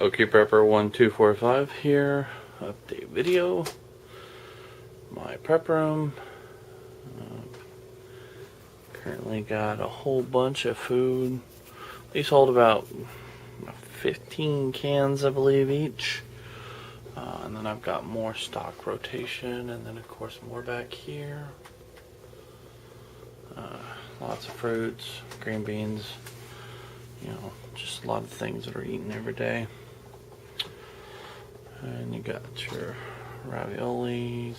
Okie Prepper 1245 here. Update video. My prep room. Currently got a whole bunch of food. These hold about 15 cans, I believe, each. And then I've got more stock rotation, and then of course more back here. Lots of fruits, green beans, you know, just a lot of things that are eaten every day. And you got your raviolis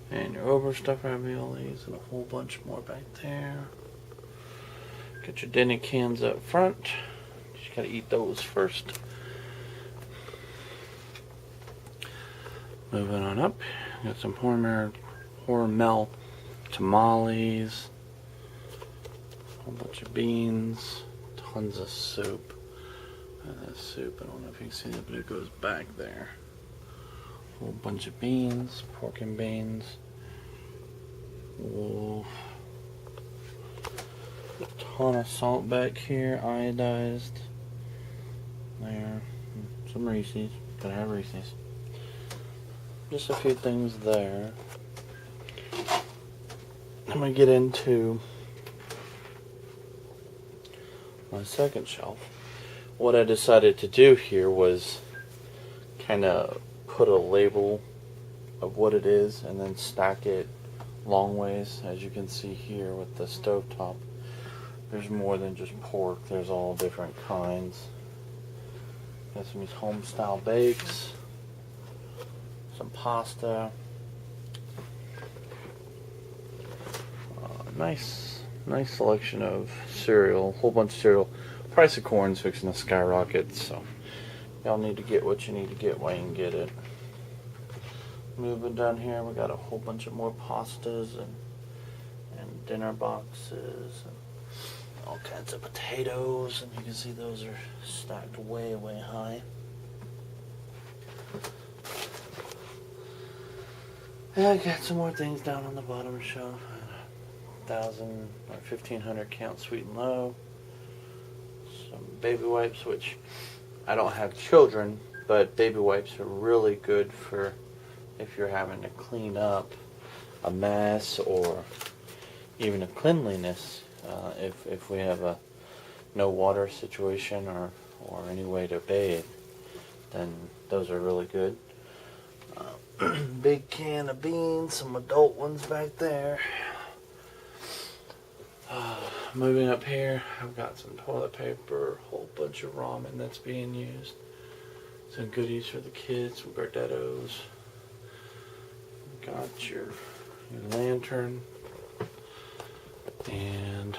and your overstuffed raviolis and a whole bunch more back there. Got your Denny cans up front. You gotta eat those first. Moving on up, got some Hormel tamales, a whole bunch of beans, tons of soup. That soup, I don't know if you can see it, but it goes back there. A whole bunch of beans, pork and beans. Whoa. A ton of salt back here, iodized. There. Some Reese's. Gotta have Reese's. Just a few things there. I'm gonna get into my second shelf. What I decided to do here was kind of put a label of what it is and then stack it long ways. As you can see here with the stovetop, there's more than just pork, there's all different kinds. Got some of these home style bakes, some pasta, nice selection of cereal, whole bunch of cereal. Price of corn's fixing to skyrocket, so y'all need to get what you need to get while you can get it. Moving down here, we got a whole bunch of more pastas and dinner boxes and all kinds of potatoes, and you can see those are stacked way high. And I got some more things down on the bottom shelf. 1,000 or 1,500 count sweet and low. Some baby wipes, which I don't have children, but baby wipes are really good for if you're having to clean up a mess or even a cleanliness. If we have a no water situation or any way to bathe, then those are really good. Big can of beans, some adult ones back there. Moving up here, I've got some toilet paper, a whole bunch of ramen that's being used. Some goodies for the kids, some Gardettos. Got your lantern. And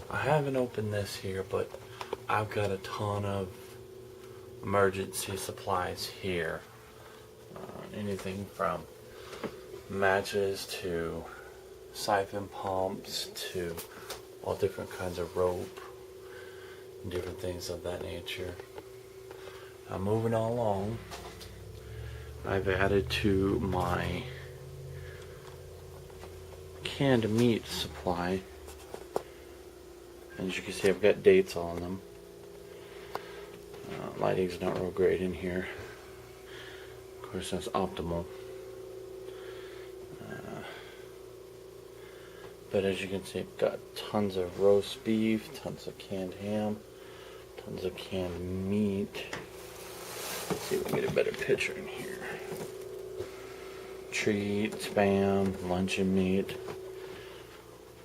I haven't opened this here, but I've got a ton of emergency supplies here. Anything from matches to siphon pumps to all different kinds of rope and different things of that nature. Moving on along, I've added to my canned meat supply. As you can see, I've got dates on them. Lighting's not real great in here. Of course, that's optimal. But as you can see, I've got tons of roast beef, tons of canned ham, tons of canned meat. Let's see if we can get a better picture in here. Treat, Spam, luncheon meat,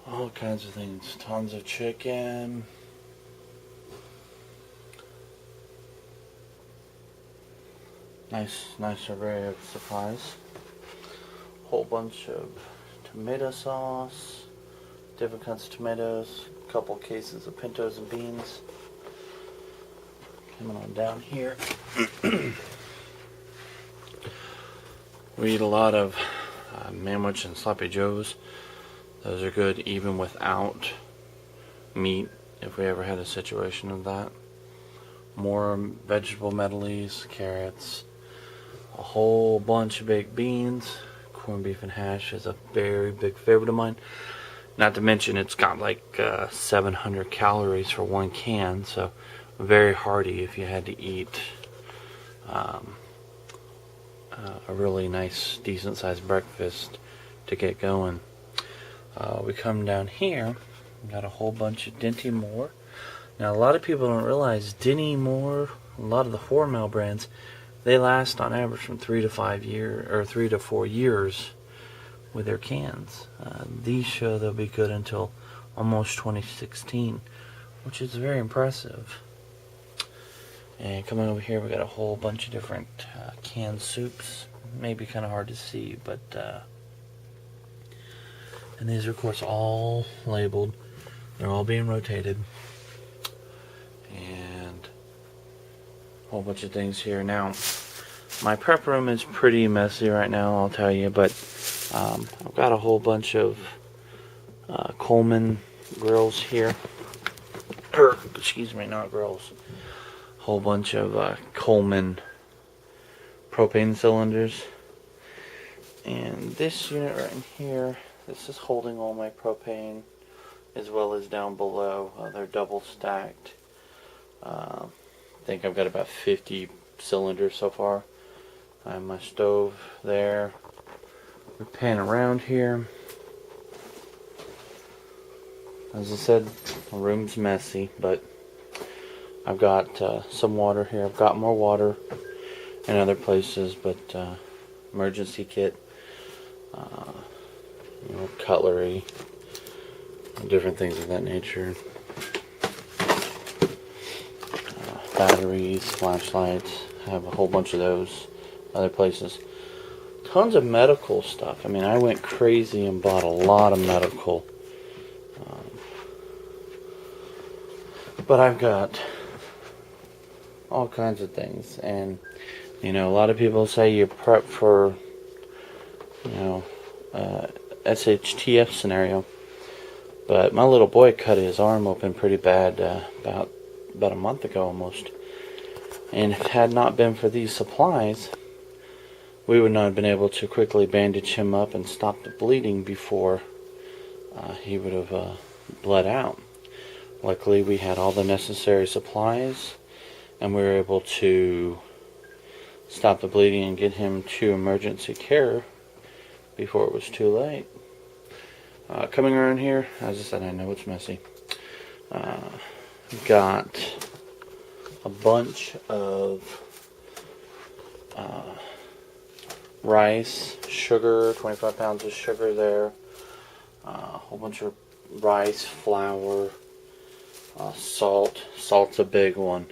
all kinds of things. Tons of chicken. Nice array of supplies. Whole bunch of tomato sauce, different kinds of tomatoes, a couple cases of pintos and beans. Coming on down here. We eat a lot of Manwich and Sloppy Joes. Those are good even without meat, if we ever had a situation of that. More vegetable medleys, carrots, a whole bunch of baked beans. Corned beef and hash is a very big favorite of mine. Not to mention it's got like 700 calories for one can, so very hearty if you had to eat a really nice, decent sized breakfast to get going. We come down here, got a whole bunch of Dinty Moore. Now, a lot of people don't realize Dinty Moore, a lot of the Hormel brands, they last on average from 3 to 5 years, or 3 to 4 years with their cans. These show they'll be good until almost 2016, which is very impressive. And coming over here, we got a whole bunch of different canned soups. Maybe kind of hard to see, but and these are of course all labeled. They're all being rotated, and a whole bunch of things here. Now, my prep room is pretty messy right now, I'll tell you, but I've got a whole bunch of Coleman grills here. Excuse me, not grills. Whole bunch of Coleman propane cylinders. And this unit right in here, this is holding all my propane, as well as down below. They're double stacked. I think I've got about 50 cylinders so far. I have my stove there. We pan around here. As I said, the room's messy, but I've got some water here. I've got more water in other places, but emergency kit, cutlery, different things of that nature. Batteries, flashlights, I have a whole bunch of those. Other places. Tons of medical stuff. I mean, I went crazy and bought a lot of medical. But I've got all kinds of things. And, a lot of people say you prep for, SHTF scenario. But my little boy cut his arm open pretty bad about a month ago almost. And if it had not been for these supplies, we would not have been able to quickly bandage him up and stop the bleeding before he would have bled out. Luckily, we had all the necessary supplies, and we were able to stop the bleeding and get him to emergency care before it was too late. Coming around here, as I said, I know it's messy. Got a bunch of rice, sugar, 25 pounds of sugar there, a whole bunch of rice, flour, salt. Salt's a big one.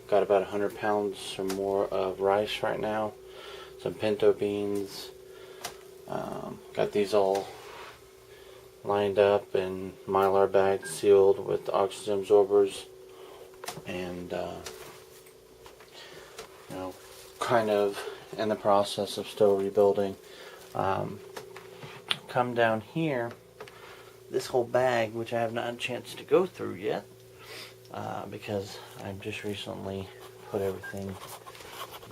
Got about 100 pounds or more of rice right now, some pinto beans. Got these all lined up in Mylar bags, sealed with oxygen absorbers, and kind of in the process of still rebuilding. Come down here, this whole bag, which I have not had a chance to go through yet, because I've just recently put everything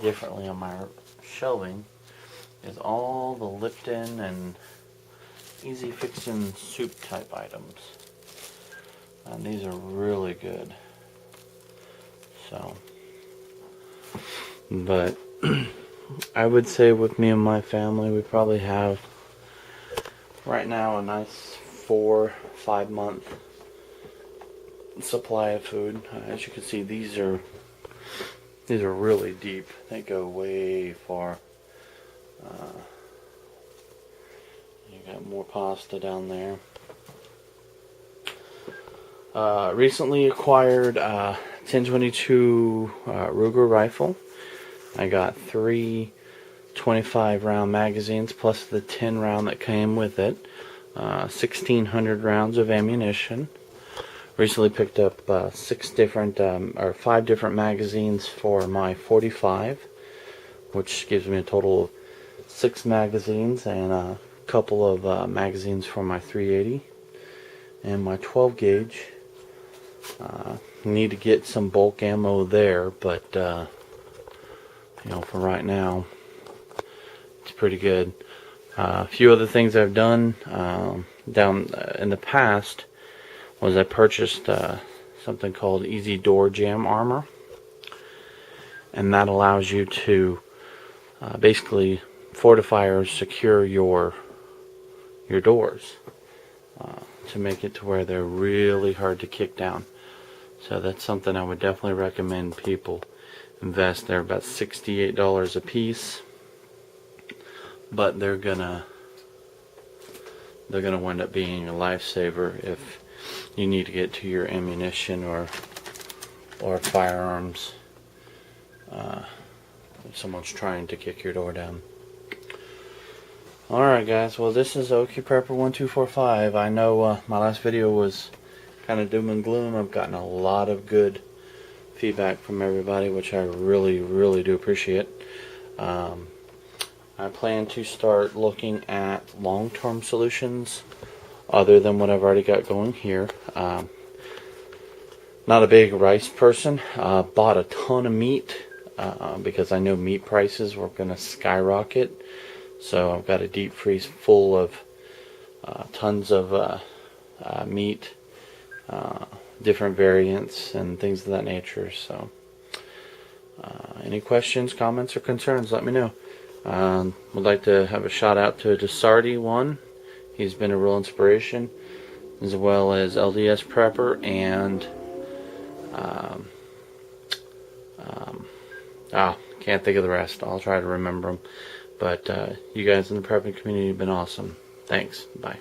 differently on my shelving, is all the Lipton and Easy Fixin' soup type items. And these are really good. So, but I would say with me and my family, we probably have right now a nice 4-5 month supply of food. As you can see, these are really deep. They go way far. You got more pasta down there. Recently acquired 10-22 Ruger rifle. I got 3 25 round magazines plus the 10 round that came with it. 1,600 rounds of ammunition. Recently picked up 5 different magazines for my .45, which gives me a total of 6 magazines, and a couple of magazines for my .380 and my 12 gauge. Need to get some bulk ammo there, but for right now, it's pretty good. A few other things I've done down in the past was I purchased something called Easy Door Jam Armor, and that allows you to basically fortify or secure your doors to make it to where they're really hard to kick down. So that's something I would definitely recommend people invest. They're about $68 a piece, but they're gonna wind up being a lifesaver if you need to get to your ammunition or firearms if someone's trying to kick your door down. Alright guys, well this is Okie Prepper 1245. I know my last video was kind of doom and gloom. I've gotten a lot of good feedback from everybody, which I really do appreciate. I plan to start looking at long-term solutions other than what I've already got going here. Not a big rice person. Bought a ton of meat because I know meat prices were going to skyrocket. So I've got a deep freeze full of tons of meat, different variants and things of that nature. So any questions, comments, or concerns, let me know. Would like to have a shout out to Desarty1. He's been a real inspiration, as well as LDS Prepper and can't think of the rest. I'll try to remember them. But you guys in the prepping community have been awesome. Thanks. Bye.